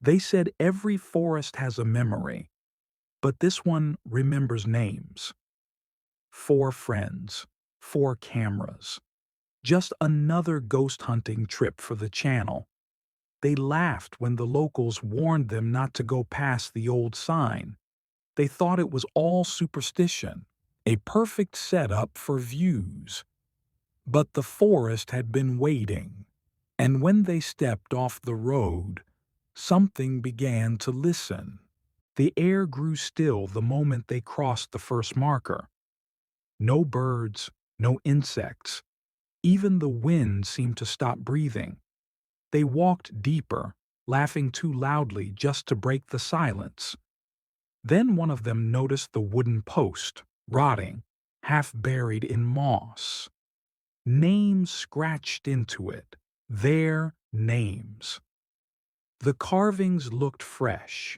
They said every forest has a memory, but this one remembers names. 4 friends, 4 cameras. Just another ghost hunting trip for the channel. They laughed when the locals warned them not to go past the old sign. They thought it was all superstition, a perfect setup for views. But the forest had been waiting, and when they stepped off the road, something began to listen. The air grew still the moment they crossed the first marker. No birds, no insects. Even the wind seemed to stop breathing. They walked deeper, laughing too loudly just to break the silence. Then one of them noticed the wooden post, rotting, half buried in moss. Names scratched into it. Their names. The carvings looked fresh.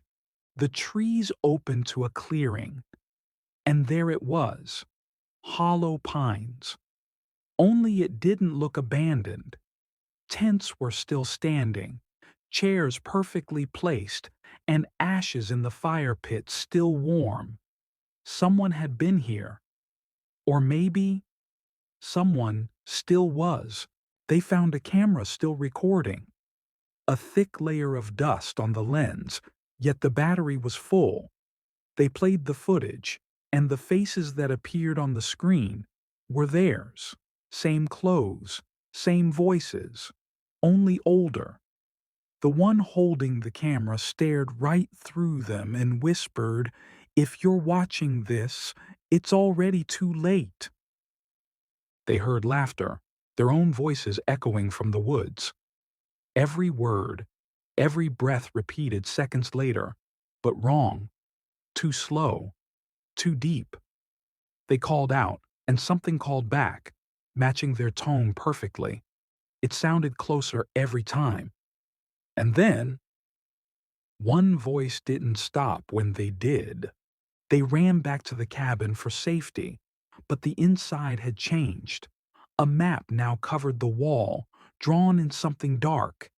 The trees opened to a clearing. And there it was, Hollow Pines. Only it didn't look abandoned. Tents were still standing, chairs perfectly placed, and ashes in the fire pit still warm. Someone had been here. Or maybe someone still was. They found a camera still recording. A thick layer of dust on the lens, yet the battery was full. They played the footage, and the faces that appeared on the screen were theirs. Same clothes, same voices, only older. The one holding the camera stared right through them and whispered, "If you're watching this, it's already too late." They heard laughter, their own voices echoing from the woods. Every word, every breath repeated seconds later, but wrong, too slow, too deep. They called out, and something called back, matching their tone perfectly. It sounded closer every time. And then, one voice didn't stop when they did. They ran back to the cabin for safety, but the inside had changed. A map now covered the wall, drawn in something dark.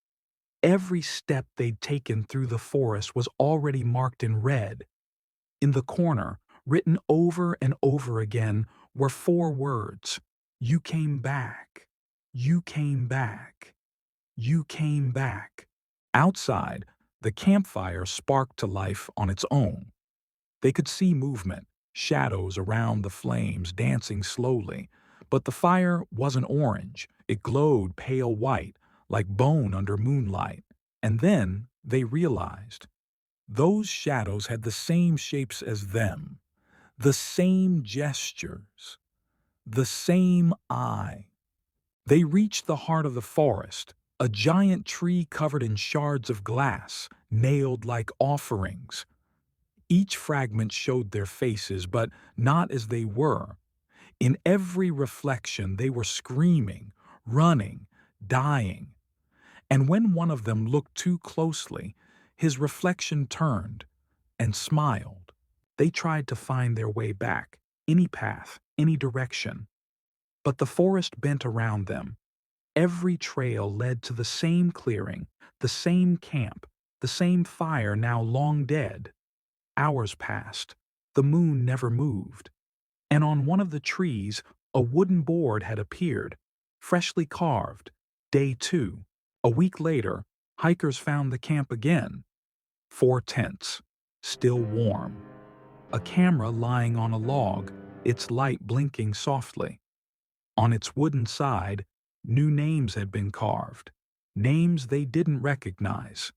Every step they'd taken through the forest was already marked in red. In the corner, written over and over again, were 4 words. You came back. You came back. You came back. Outside, the campfire sparked to life on its own. They could see movement, shadows around the flames dancing slowly, but the fire wasn't orange. It glowed pale white, like bone under moonlight. And then they realized those shadows had the same shapes as them, the same gestures, the same eye. They reached the heart of the forest, a giant tree covered in shards of glass, nailed like offerings. Each fragment showed their faces, but not as they were. In every reflection, they were screaming, running, dying. And when one of them looked too closely, his reflection turned and smiled. They tried to find their way back, any path, any direction. But the forest bent around them. Every trail led to the same clearing, the same camp, the same fire now long dead. Hours passed. The moon never moved. And on one of the trees, a wooden board had appeared, freshly carved. Day 2. A week later, hikers found the camp again. 4 tents, still warm. A camera lying on a log, its light blinking softly. On its wooden side, new names had been carved, names they didn't recognize.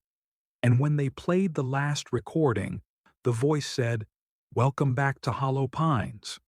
And when they played the last recording, the voice said, "Welcome back to Hollow Pines."